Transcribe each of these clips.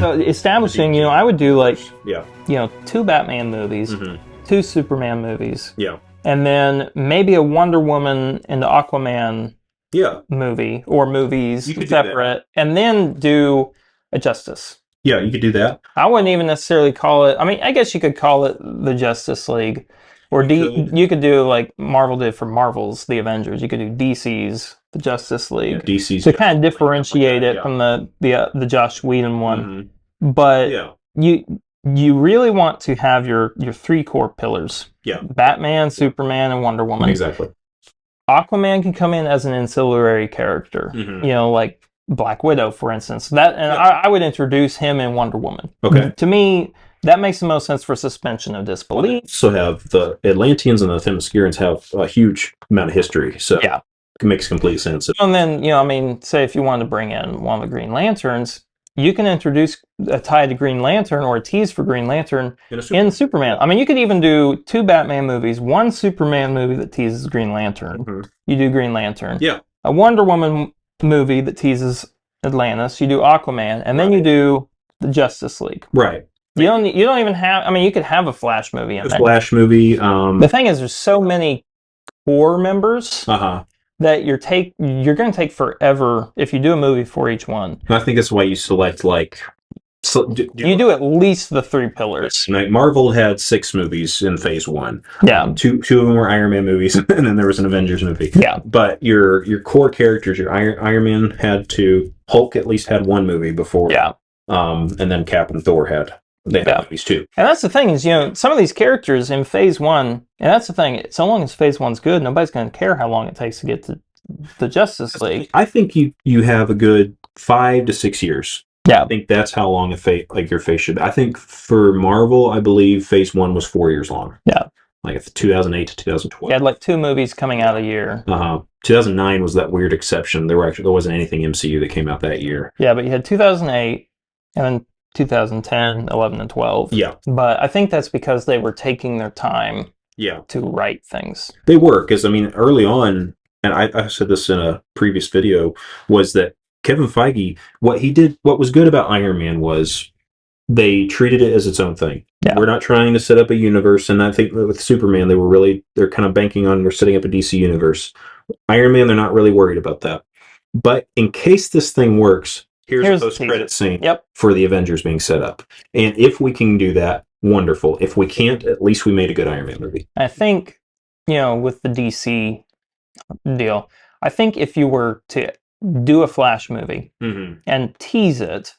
So establishing, I would do like, Yeah. 2 Batman movies, 2 Superman movies, Yeah. and then maybe a Wonder Woman and the Aquaman movie or movies You could do separate, and then do a Justice. Yeah, you could do that. I wouldn't even necessarily call it. I mean, I guess you could call it the Justice League, or you could do like Marvel did for Marvel's The Avengers. You could do DC's The Justice League, DC's to kind of differentiate it from the Joss Whedon one. But you really want to have your 3 core pillars. Yeah. Batman, Superman, and Wonder Woman. Exactly. Aquaman can come in as an ancillary character. Like Black Widow, for instance. I would introduce him in Wonder Woman. Okay. To me, that makes the most sense for suspension of disbelief. So have the Atlanteans and the Themyscirans have a huge amount of history. So it makes complete sense. And then, say if you wanted to bring in one of the Green Lanterns, you can introduce a tie to Green Lantern or a tease for Green Lantern in Superman. I mean, you could even do 2 Batman movies, 1 Superman movie that teases Green Lantern. You do Green Lantern. Yeah. A Wonder Woman movie that teases Atlantis. You do Aquaman, and then you do the Justice League. Right. You don't even have. I mean, you could have a Flash movie in there. Flash movie. The thing is, there's so many core members. That you're going to take forever if you do a movie for each one. I think that's why you select you do at least the 3 pillars. Marvel had 6 movies in Phase 1. Yeah. 2 of them were Iron Man movies, and then there was an Avengers movie. Yeah. But your core characters, your Iron Man had 2, Hulk at least had 1 movie before. Yeah. And then Cap and Thor had movies too. And that's the thing is, some of these characters in Phase 1, and that's the thing, so long as Phase 1's good, nobody's going to care how long it takes to get to the Justice League. I think you have a good 5 to 6 years. Yeah. I think that's how long your phase should be. I think for Marvel, I believe Phase 1 was 4 years long. Yeah. Like 2008 to 2012. You had like 2 movies coming out a year. 2009 was that weird exception. There wasn't anything MCU that came out that year. Yeah, but you had 2008 and then 2010, 11, and 12. Yeah. But I think that's because they were taking their time to write things. They were, because, early on, and I said this in a previous video, was that Kevin Feige, what was good about Iron Man was they treated it as its own thing. Yeah. We're not trying to set up a universe, and I think with Superman, they're kind of banking on, they're setting up a DC universe. Iron Man, they're not really worried about that. But in case this thing works, here's a post-credit scene for the Avengers being set up. And if we can do that, wonderful. If we can't, at least we made a good Iron Man movie. I think, with the DC deal, I think if you were to do a Flash movie and tease it,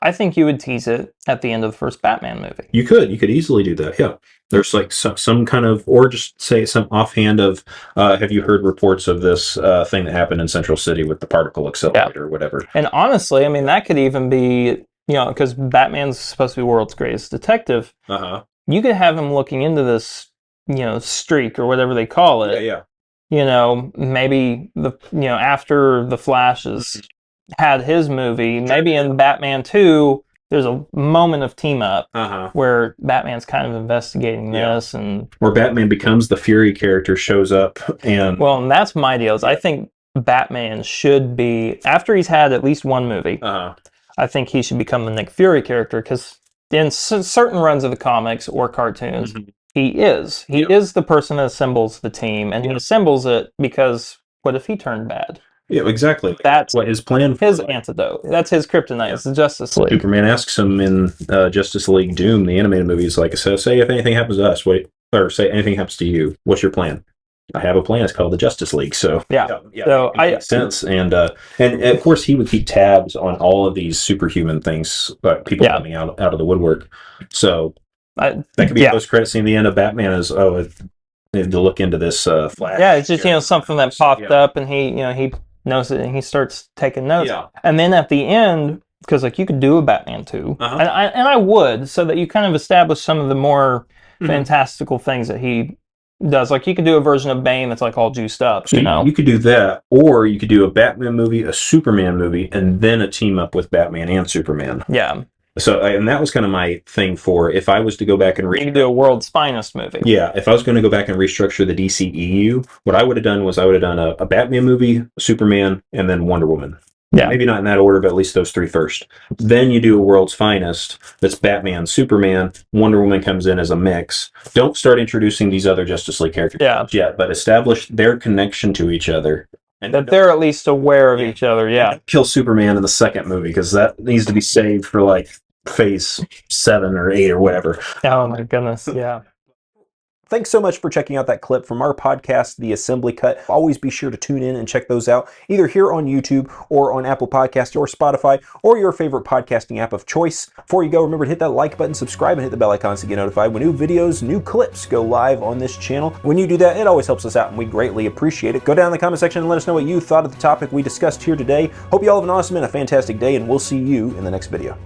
I think you would tease it at the end of the first Batman movie. You could easily do that, yeah. There's like some kind of, or just say some offhand of, have you heard reports of this thing that happened in Central City with the particle accelerator or whatever? And honestly, that could even be, because Batman's supposed to be the world's greatest detective. You could have him looking into this, streak or whatever they call it. Yeah. Maybe after the Flash has had his movie, maybe in Batman 2, there's a moment of team up where Batman's kind of investigating this, and where Batman becomes the Fury character, shows up, and that's my deal. Is I think Batman should be, after he's had at least 1 movie, I think he should become the Nick Fury character, because in certain runs of the comics or cartoons, he is the person that assembles the team, and he assembles it because what if he turned bad? Yeah, exactly. That's what his plan for. His antidote. That's his kryptonite. It's the Justice League. Superman asks him in Justice League Doom, the animated movie, is like, so say if anything happens to us, or say anything happens to you, what's your plan? I have a plan. It's called the Justice League. So so it makes sense, and of course he would keep tabs on all of these superhuman things, people coming out of the woodwork. So that could be a post-credit scene at the end of Batman is to look into this Flash. Yeah, it's just something that popped up, and he knows it, and he starts taking notes. Yeah. And then at the end, because you could do a Batman 2, and I would, so that you kind of establish some of the more fantastical things that he does. Like you could do a version of Bane that's like all juiced up. So you could do that, or you could do a Batman movie, a Superman movie, and then a team up with Batman and Superman. Yeah. So, and that was kind of my thing for if I was to go back and you could do a world's finest movie. Yeah, if I was going to go back and restructure the DCEU, what I would have done was I would have done a Batman movie, Superman, and then Wonder Woman. Yeah. Maybe not in that order, but at least those three first. Then you do a World's Finest. That's Batman, Superman, Wonder Woman comes in as a mix. Don't start introducing these other Justice League characters yet, but establish their connection to each other. And that they're at least aware of each other, Don't kill Superman in the second movie, because that needs to be saved for, like, phase 7 or 8 or whatever. Oh my goodness, yeah. Thanks so much for checking out that clip from our podcast, The Assembly Cut. Always be sure to tune in and check those out, either here on YouTube or on Apple Podcasts or Spotify or your favorite podcasting app of choice. Before you go, remember to hit that like button, subscribe, and hit the bell icon to get notified when new videos, new clips go live on this channel. When you do that, it always helps us out and we greatly appreciate it. Go down in the comment section and let us know what you thought of the topic we discussed here today. Hope you all have an awesome and a fantastic day, and we'll see you in the next video.